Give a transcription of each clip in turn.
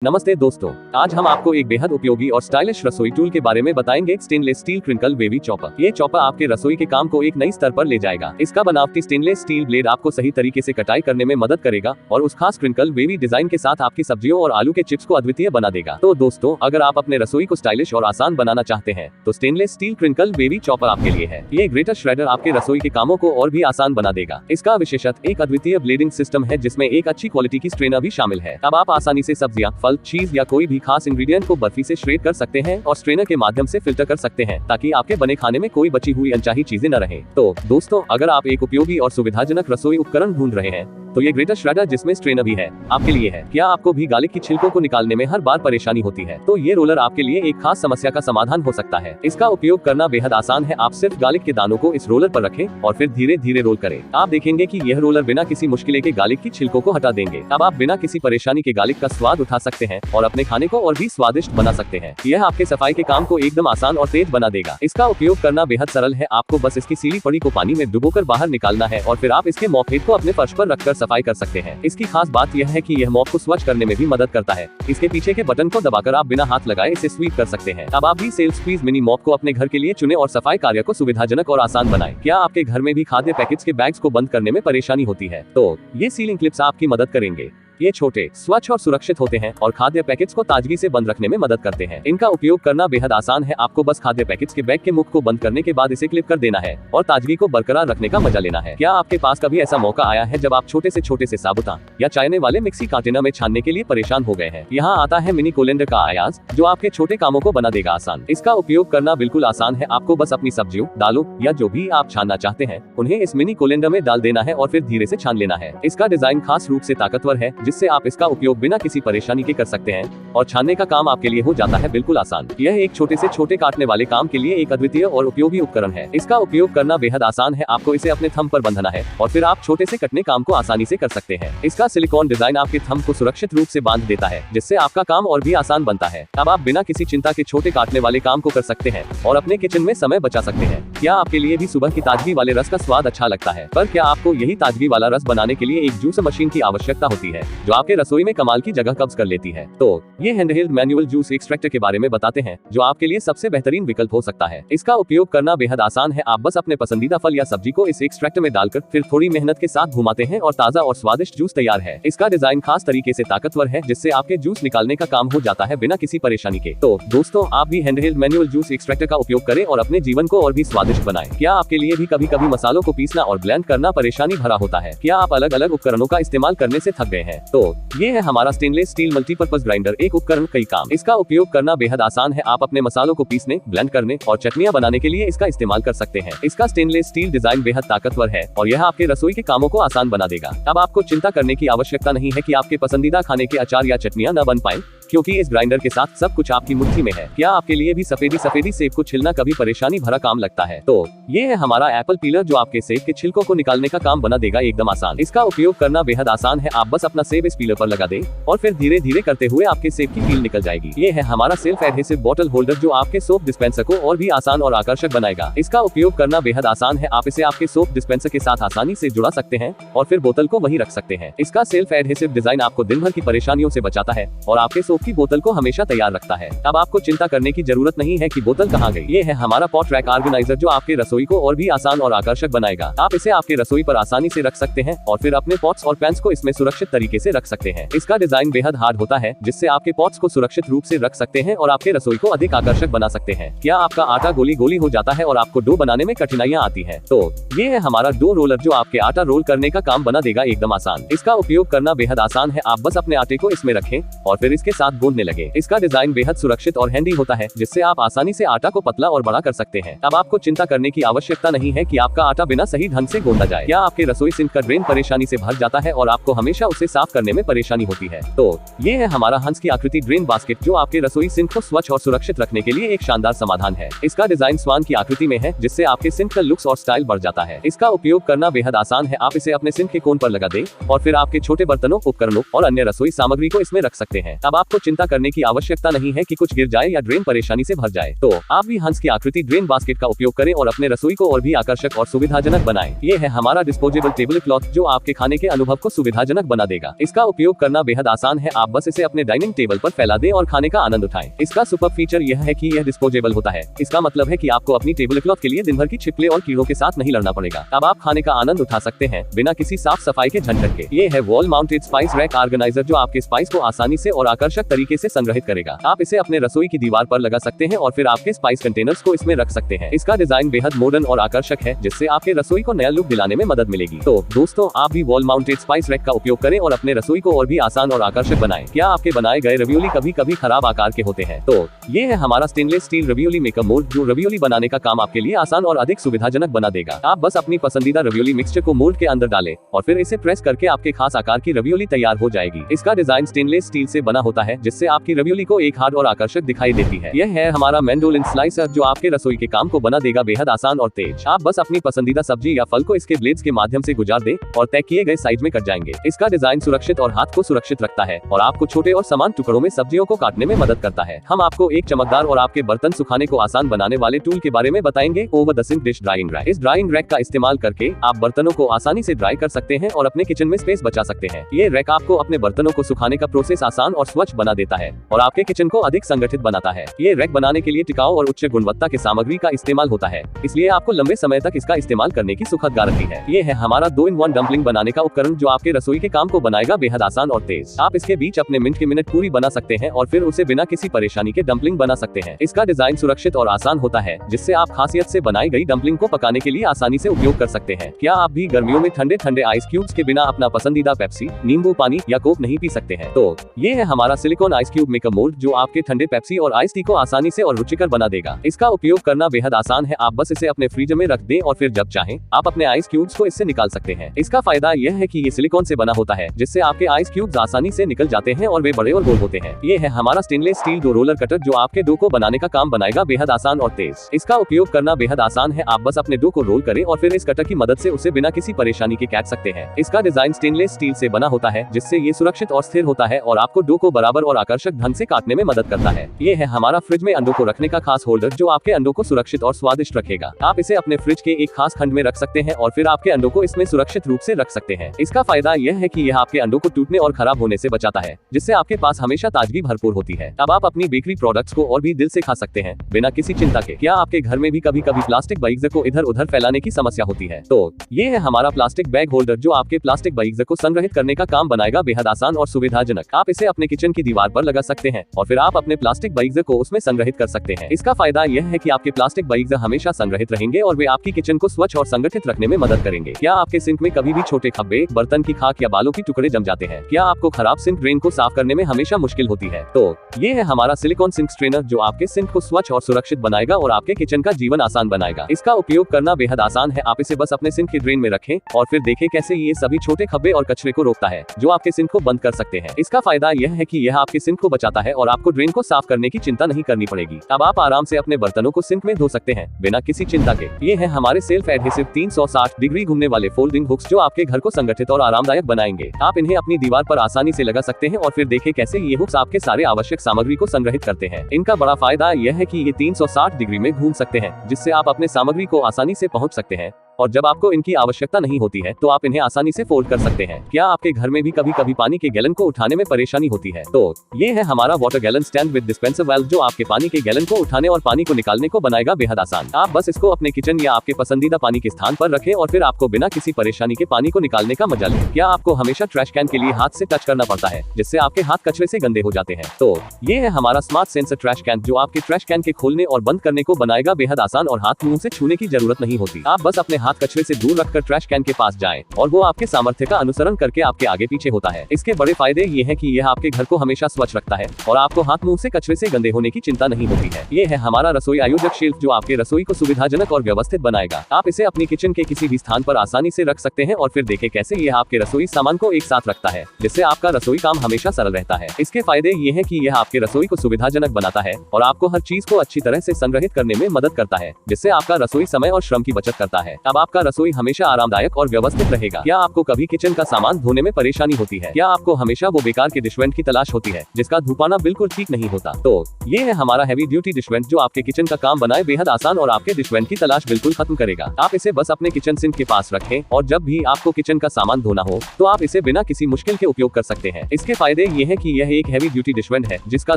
नमस्ते दोस्तों, आज हम आपको एक बेहद उपयोगी और स्टाइलिश रसोई टूल के बारे में बताएंगे। Stainless steel crinkle wavy chopper. ये चॉपर आपके रसोई के काम को एक नई स्तर पर ले जाएगा। इसका बनावटी स्टेनलेस स्टील ब्लेड आपको सही तरीके से कटाई करने में मदद करेगा और उस खास क्रिंकल वेवी डिजाइन के साथ आपकी सब्जियों और आलू के चिप्स को अद्वितीय बना देगा। तो दोस्तों, अगर आप अपने रसोई को स्टाइलिश और आसान बनाना चाहते हैं तो stainless steel crinkle wavy chopper आपके लिए है। ये ग्रेटर श्रेडर आपके रसोई के कामों को और भी आसान बना देगा। इसका विशेषत्व एक अद्वितीय ब्लेडिंग सिस्टम है जिसमें एक अच्छी क्वालिटी की स्ट्रेनर भी शामिल है। अब आप आसानी से सब्जियां, फल, चीज या कोई भी खास इंग्रेडिएंट को बर्फी से श्रेड कर सकते हैं और स्ट्रेनर के माध्यम से फिल्टर कर सकते हैं ताकि आपके बने खाने में कोई बची हुई अनचाही चीजें न रहें। तो दोस्तों, अगर आप एक उपयोगी और सुविधाजनक रसोई उपकरण ढूंढ रहे हैं तो ये ग्रेटर श्रेडर जिसमें स्ट्रेनर भी है आपके लिए है। क्या आपको भी गार्लिक की छिलकों को निकालने में हर बार परेशानी होती है? तो ये रोलर आपके लिए एक खास समस्या का समाधान हो सकता है। इसका उपयोग करना बेहद आसान है। आप सिर्फ गार्लिक के दानों को इस रोलर पर रखें और फिर धीरे धीरे रोल करें। आप देखेंगे कि यह रोलर बिना किसी मुश्किल के गार्लिक की छिलकों को हटा देंगे। अब आप बिना किसी परेशानी के गार्लिक का स्वाद उठा सकते हैं और अपने खाने को और भी स्वादिष्ट बना सकते हैं। यह आपके सफाई के काम को एकदम आसान और तेज बना देगा। इसका उपयोग करना बेहद सरल है। आपको बस इसकी सीली पड़ी को पानी में डुबोकर बाहर निकालना है और फिर आप इसके मॉप हेड को अपने फर्श पर रखकर सफाई कर सकते हैं। इसकी खास बात यह है कि यह मॉप को स्वच्छ करने में भी मदद करता है। इसके पीछे के बटन को दबाकर आप बिना हाथ लगाए इसे स्वीप कर सकते हैं। अब आप भी सेल्फ स्क्वीज मिनी मॉप को अपने घर के लिए चुने और सफाई कार्य को सुविधाजनक और आसान बनाएं। क्या आपके घर में भी खाद्य पैकेट्स के बैग्स को बंद करने में परेशानी होती है? तो ये सीलिंग क्लिप्स आपकी मदद करेंगे। ये छोटे, स्वच्छ और सुरक्षित होते हैं और खाद्य पैकेट्स को ताजगी से बंद रखने में मदद करते हैं। इनका उपयोग करना बेहद आसान है। आपको बस खाद्य पैकेट्स के बैग के मुख को बंद करने के बाद इसे क्लिप कर देना है और ताजगी को बरकरार रखने का मजा लेना है। क्या आपके पास कभी ऐसा मौका आया है जब आप छोटे से साबुता या चायने वाले मिक्सी कंटेनर में छानने के लिए परेशान हो गए हैं? यहाँ आता है मिनी कोलेंडर का आयाज जो आपके छोटे कामों को बना देगा आसान। इसका उपयोग करना बिल्कुल आसान है। आपको बस अपनी सब्जियों, दालों या जो भी आप छानना चाहते हैं उन्हें इस मिनी कोलेंडर में डाल देना है और फिर धीरे से छान लेना है। इसका डिजाइन खास रूप से ताकतवर है जिससे आप इसका उपयोग बिना किसी परेशानी के कर सकते हैं और छानने का काम आपके लिए हो जाता है बिल्कुल आसान। यह एक छोटे से छोटे काटने वाले काम के लिए एक अद्वितीय और उपयोगी उपकरण है। इसका उपयोग करना बेहद आसान है। आपको इसे अपने थंब पर बंधना है और फिर आप छोटे से कटने काम को आसानी से कर सकते हैं। इसका सिलिकॉन डिजाइन आपके थंब को सुरक्षित रूप से बांध देता है जिससे आपका काम और भी आसान बनता है। अब आप बिना किसी चिंता के छोटे काटने वाले काम को कर सकते हैं और अपने किचन में समय बचा सकते हैं। क्या आपके लिए भी सुबह की ताजगी वाले रस का स्वाद अच्छा लगता है? पर क्या आपको यही ताजगी वाला रस बनाने के लिए एक जूस मशीन की आवश्यकता होती है जो आपके रसोई में कमाल की जगह कब्ज कर लेती है? तो ये हैंडहेल्ड मैनुअल जूस एक्सट्रैक्टर के बारे में बताते हैं जो आपके लिए सबसे बेहतरीन विकल्प हो सकता है। इसका उपयोग करना बेहद आसान है। आप बस अपने पसंदीदा फल या सब्जी को इस एक्सट्रैक्टर में डालकर फिर थोड़ी मेहनत के साथ घुमाते हैं और ताजा और स्वादिष्ट जूस तैयार है। इसका डिजाइन खास तरीके से ताकतवर है जिससे आपके जूस निकालने का काम हो जाता है बिना किसी परेशानी के। तो दोस्तों, आप भी हैंडहेल्ड मैनुअल जूस एक्सट्रैक्टर का उपयोग करें और अपने जीवन को और भी स्वादिष्ट बनाएं। क्या आपके लिए भी कभी कभी मसालों को पीसना और ब्लेंड करना परेशानी भरा होता है? क्या आप अलग अलग उपकरणों का इस्तेमाल करने से थक गए हैं? तो ये है हमारा स्टेनलेस स्टील मल्टीपर्पज ग्राइंडर, एक उपकरण कई काम। इसका उपयोग करना बेहद आसान है। आप अपने मसालों को पीसने, ब्लेंड करने और चटनियां बनाने के लिए इसका इस्तेमाल कर सकते हैं। इसका स्टेनलेस स्टील डिजाइन बेहद ताकतवर है और यह आपके रसोई के कामों को आसान बना देगा। अब आपको चिंता करने की आवश्यकता नहीं है कि आपके पसंदीदा खाने के अचार या चटनियां न बन पाएं, क्योंकि इस ग्राइंडर के साथ सब कुछ आपकी मुट्ठी में है। क्या आपके लिए भी सफेदी सेब को छिलना कभी परेशानी भरा काम लगता है? तो ये है हमारा एप्पल पीलर जो आपके सेब के छिलकों को निकालने का काम बना देगा एकदम आसान। इसका उपयोग करना बेहद आसान है। आप बस अपना सेब इस पीलर पर लगा दें और फिर धीरे धीरे करते हुए आपके सेब की पील निकल जाएगी। ये है हमारा सेल्फ एडहेसिव बॉटल होल्डर जो आपके सोप डिस्पेंसर को और भी आसान और आकर्षक बनाएगा। इसका उपयोग करना बेहद आसान है। आप इसे आपके सोप डिस्पेंसर के साथ आसानी से जुड़ा सकते हैं और फिर बोतल को वहीं रख सकते हैं। इसका सेल्फ एडहेसिव डिजाइन आपको दिन भर की परेशानियों से बचाता है और आपके सोप की बोतल को हमेशा तैयार रखता है। अब आपको चिंता करने की जरूरत नहीं है कि बोतल कहाँ गई। ये है हमारा पॉट रैक ऑर्गेनाइजर जो आपके रसोई को और भी आसान और आकर्षक बनाएगा। आप इसे आपके रसोई पर आसानी से रख सकते हैं और फिर अपने पॉट्स और पैन्स को इसमें सुरक्षित तरीके से रख सकते हैं। इसका डिजाइन बेहद हार्ड होता है जिससे आपके पॉट्स को सुरक्षित रूप से रख सकते हैं और आपके रसोई को अधिक आकर्षक बना सकते हैं। क्या आपका आटा गोली हो जाता है और आपको डो बनाने में कठिनाइयां आती है? तो ये है हमारा डो रोलर जो आपके आटा रोल करने का काम बना देगा एकदम आसान। इसका उपयोग करना बेहद आसान है। आप बस अपने आटे को इसमें रखें और फिर इसके साथ गूंदने लगे। इसका डिजाइन बेहद सुरक्षित और हैंडी होता है जिससे आप आसानी से आटा को पतला और बड़ा कर सकते हैं। अब आपको चिंता करने की आवश्यकता नहीं है कि आपका आटा बिना सही ढंग से गूंदा जाए। क्या आपके रसोई सिंक का ड्रेन परेशानी से भर जाता है और आपको हमेशा उसे साफ करने में परेशानी होती है? तो ये है हमारा हंस की आकृति ड्रेन बास्केट जो आपके रसोई सिंक को स्वच्छ और सुरक्षित रखने के लिए एक शानदार समाधान है। इसका डिजाइन स्वान की आकृति में है जिससे आपके सिंक का लुक्स और स्टाइल बढ़ जाता है। इसका उपयोग करना बेहद आसान है। आप इसे अपने सिंक के कोन पर लगा दें और फिर आपके छोटे बर्तनों, उपकरणों और अन्य रसोई सामग्री को इसमें रख सकते हैं। अब आपको आपको चिंता करने की आवश्यकता नहीं है कि कुछ गिर जाए या ड्रेन परेशानी से भर जाए। तो आप भी हंस की आकृति ड्रेन बास्केट का उपयोग करें और अपने रसोई को और भी आकर्षक और सुविधाजनक बनाएं। ये है हमारा डिस्पोजेबल टेबल क्लॉथ जो आपके खाने के अनुभव को सुविधाजनक बना देगा। इसका उपयोग करना बेहद आसान है, आप बस इसे अपने डाइनिंग टेबल पर फैला दें और खाने का आनंद उठाएं। इसका सुपर फीचर यह है कि यह डिस्पोजेबल होता है। इसका मतलब है कि आपको अपनी टेबल क्लॉथ के लिए दिन भर की छिपकली और कीड़ों के साथ नहीं लड़ना पड़ेगा। अब आप खाने का आनंद उठा सकते हैं बिना किसी साफ सफाई के झंझट के। ये है wall mounted spice rack organiser जो आपके स्पाइस को आसानी से और आकर्षक तरीके से संग्रहित करेगा। आप इसे अपने रसोई की दीवार पर लगा सकते हैं और फिर आपके स्पाइस कंटेनर्स को इसमें रख सकते हैं। इसका डिजाइन बेहद मॉडर्न और आकर्षक है जिससे आपके रसोई को नया लुक दिलाने में मदद मिलेगी। तो दोस्तों, आप भी वॉल माउंटेड स्पाइस रैक का उपयोग करें और अपने रसोई को और भी आसान और आकर्षक बनाएं। क्या आपके बनाए गए रवियोली कभी कभी खराब आकार के होते हैं? तो ये है हमारा स्टेनलेस स्टील रवियोली मेकर मोल्ड जो रवियोली बनाने का काम आपके लिए आसान और अधिक सुविधाजनक बना देगा। आप बस अपनी पसंदीदा रवियोली मिक्सचर को मोल्ड के अंदर डालें और फिर इसे प्रेस करके आपके खास आकार की रवियोली तैयार हो जाएगी। इसका डिजाइन स्टेनलेस स्टील से बना होता है जिससे आपकी रवियोली को एक हार्ड और आकर्षक दिखाई देती है। यह है हमारा मैंडोलिन स्लाइसर जो आपके रसोई के काम को बना देगा बेहद आसान और तेज। आप बस अपनी पसंदीदा सब्जी या फल को इसके ब्लेड्स के माध्यम से गुजार दें और तय किए गए साइज में कट जाएंगे। इसका डिजाइन सुरक्षित और हाथ को सुरक्षित रखता है और आपको छोटे और समान टुकड़ों में सब्जियों को काटने में मदद करता है। हम आपको एक चमकदार और आपके बर्तन सुखाने को आसान बनाने वाले टूल के बारे में बताएंगे, over the sink dish drying rack. इस ड्राइंग रैक का इस्तेमाल करके आप बर्तनों को आसानी से ड्राई कर सकते हैं और अपने किचन में स्पेस बचा सकते हैं। ये रैक आपको अपने बर्तनों को सुखाने का प्रोसेस आसान और स्वच्छ बना देता है और आपके किचन को अधिक संगठित बनाता है। ये रैक बनाने के लिए टिकाऊ और उच्च गुणवत्ता के सामग्री का इस्तेमाल होता है, इसलिए आपको लंबे समय तक इसका इस्तेमाल करने की सुखद गारंटी है। ये है हमारा 2-in-1 डम्पलिंग बनाने का उपकरण जो आपके रसोई के काम को बनाएगा बेहद आसान और तेज। आप इसके बीच अपने मिनट के मिनट पूरी बना सकते हैं और फिर उसे बिना किसी परेशानी के डम्पलिंग बना सकते हैं। इसका डिजाइन सुरक्षित और आसान होता है जिससे आप खासियत से बनाई गई डम्पलिंग को पकाने के लिए आसानी से उपयोग कर सकते हैं। क्या आप भी गर्मियों में ठंडे ठंडे आइस क्यूब्स के बिना अपना पसंदीदा पेप्सी, नींबू पानी या कोक नहीं पी सकते हैं? तो ये है हमारा silicon ice cube maker mould जो आपके ठंडे पेप्सी और आइस टी को आसानी से और रुचिकर बना देगा। इसका उपयोग करना बेहद आसान है, आप बस इसे अपने फ्रीजर में रख दें और फिर जब चाहें आप अपने आइस क्यूब्स को इससे निकाल सकते हैं। इसका फायदा यह है कि ये सिलिकॉन से बना होता है जिससे आपके आइस क्यूब्स आसानी से निकल जाते हैं और वे बड़े और गोल होते हैं। ये है हमारा stainless steel dough roller cutter जो आपके डो को बनाने का काम बनाएगा बेहद आसान और तेज। इसका उपयोग करना बेहद आसान है, आप बस अपने डो को रोल करें और फिर इस कटर की मदद से उसे बिना किसी परेशानी के काट सकते हैं। इसका डिजाइन स्टेनलेस स्टील से बना होता है जिससे ये सुरक्षित और स्थिर होता है और आपको डो को बराबर और आकर्षक ढंग से काटने में मदद करता है। ये है हमारा फ्रिज में अंडों को रखने का खास होल्डर जो आपके अंडों को सुरक्षित और स्वादिष्ट रखेगा। आप इसे अपने फ्रिज के एक खास खंड में रख सकते हैं और फिर आपके अंडों को इसमें सुरक्षित रूप से रख सकते हैं। इसका फायदा यह है कि यह आपके अंडों को टूटने और खराब होने से बचाता है जिससे आपके पास हमेशा ताजगी भरपूर होती है। अब आप अपनी बेकरी प्रोडक्ट्स को और भी दिल से खा सकते हैं बिना किसी चिंता के। क्या आपके घर में भी कभी कभी प्लास्टिक बैग्स को इधर उधर फैलाने की समस्या होती है? तो ये है हमारा प्लास्टिक बैग होल्डर जो आपके प्लास्टिक बैग्स को संग्रहित करने का काम बनाएगा बेहद आसान और सुविधाजनक। आप इसे अपने किचन की दीवार पर लगा सकते हैं और फिर आप अपने प्लास्टिक बैग्स को उसमें संग्रहित कर सकते हैं। इसका फायदा यह है कि आपके प्लास्टिक बैग्स हमेशा संग्रहित रहेंगे और वे आपकी किचन को स्वच्छ और संगठित रखने में मदद करेंगे। क्या आपके सिंक में कभी भी छोटे खब्बे, बर्तन की खाक या बालों की टुकड़े जम जाते हैं? क्या आपको खराब सिंक ड्रेन को साफ करने में हमेशा मुश्किल होती है? तो ये है हमारा सिलिकॉन सिंक स्ट्रेनर जो आपके सिंक को स्वच्छ और सुरक्षित बनाएगा और आपके किचन का जीवन आसान बनाएगा। इसका उपयोग करना बेहद आसान है, आप इसे बस अपने सिंक की ड्रेन में रखें और फिर देखें कैसे ये सभी छोटे खब्बे और कचरे को रोकता है जो आपके सिंक को बंद कर सकते हैं। इसका फायदा यह है कि यह आपके सिंक को बचाता है और आपको ड्रेन को साफ करने की चिंता नहीं करनी पड़ेगी। अब आप आराम से अपने बर्तनों को सिंक में धो सकते हैं बिना किसी चिंता के। ये है हमारे सेल्फ एडहेसिव 360 डिग्री घूमने वाले फोल्डिंग हुक्स जो आपके घर को संगठित और आरामदायक बनाएंगे। आप इन्हें अपनी दीवार पर आसानी से लगा सकते हैं और फिर देखें कैसे ये हुक्स आपके सारे आवश्यक सामग्री को संग्रहित करते हैं। इनका बड़ा फायदा यह है कि ये 360 डिग्री में घूम सकते हैं जिससे आप अपने सामग्री को आसानी से पहुंच सकते हैं और जब आपको इनकी आवश्यकता नहीं होती है तो आप इन्हें आसानी से फोल्ड कर सकते हैं। क्या आपके घर में भी कभी कभी पानी के गैलन को उठाने में परेशानी होती है? तो ये है हमारा water gallon stand with dispenser valve जो आपके पानी के गैलन को उठाने और पानी को निकालने को बनाएगा बेहद आसान। आप बस इसको अपने किचन या आपके पसंदीदा पानी के स्थान पर रखें और फिर आपको बिना किसी परेशानी के पानी को निकालने का मजा लें। क्या आपको हमेशा ट्रैश कैन के लिए हाथ से टच करना पड़ता है जिससे आपके हाथ कचरे से गंदे हो जाते हैं? तो ये है हमारा स्मार्ट सेंसर ट्रैश कैन जो आपके ट्रैश कैन के खोलने और बंद करने को बनाएगा बेहद आसान और हाथ मुंह से छूने की जरूरत नहीं होती। आप बस अपने हाथ कचरे से दूर कर ट्रैश कैन के पास जाएं और वो आपके सामर्थ्य का अनुसरण करके आपके आगे पीछे होता है। इसके बड़े फायदे ये हैं कि यह आपके घर को हमेशा स्वच्छ रखता है और आपको हाथ मुंह से कचरे से गंदे होने की चिंता नहीं होती है। ये है हमारा रसोई आयोजक शेल्फ जो आपके रसोई को सुविधाजनक और व्यवस्थित बनाएगा। आप इसे अपनी किचन के किसी भी स्थान पर आसानी से रख सकते हैं और फिर देखें कैसे यह आपके रसोई सामान को एक साथ रखता है जिससे आपका रसोई काम हमेशा सरल रहता है। इसके फायदे ये हैं कि यह आपके रसोई को सुविधाजनक बनाता है और आपको हर चीज को अच्छी तरह से संग्रहित करने में मदद करता है जिससे आपका रसोई समय और श्रम की बचत करता है। अब अब आपका रसोई हमेशा आरामदायक और व्यवस्थित रहेगा। क्या आपको कभी किचन का सामान धोने में परेशानी होती है? क्या आपको हमेशा वो बेकार के डिशवेंट की तलाश होती है जिसका धूपाना बिल्कुल ठीक नहीं होता? तो ये है हमारा हैवी ड्यूटी डिशवेंट जो आपके किचन का काम बनाए बेहद आसान और आपके डिशवेंट की तलाश बिल्कुल खत्म करेगा। आप इसे बस अपने किचन सिंक के पास रखें और जब भी आपको किचन का सामान धोना हो तो आप इसे बिना किसी मुश्किल के उपयोग कर सकते हैं। इसके फायदे ये हैं कि यह एक हैवी ड्यूटी डिशवेंट है जिसका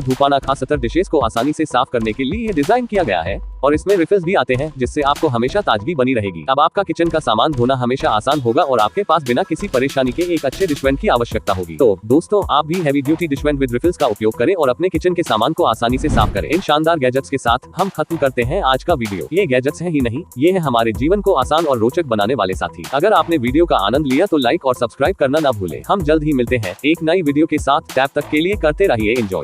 धूपाना खासकर डिशेस को आसानी से साफ करने के लिए डिजाइन किया गया है और इसमें रिफिल्स भी आते हैं जिससे आपको हमेशा ताजगी बनी रहेगी। अब आपका किचन का सामान धोना हमेशा आसान होगा और आपके पास बिना किसी परेशानी के एक अच्छे डिशवेंट की आवश्यकता होगी। तो दोस्तों, आप भी हैवी ड्यूटी डिशवेंट विद रिफिल्स का उपयोग करें और अपने किचन के सामान को आसानी से साफ करें। इन शानदार गैजेट्स के साथ हम खत्म करते हैं आज का वीडियो। ये गैजेट्स हैं ही नहीं, ये है हमारे जीवन को आसान और रोचक बनाने वाले साथी। अगर आपने वीडियो का आनंद लिया तो लाइक और सब्सक्राइब करना ना भूलें। हम जल्द ही मिलते हैं एक नई वीडियो के साथ। तब तक के लिए करते रहिए एंजॉय।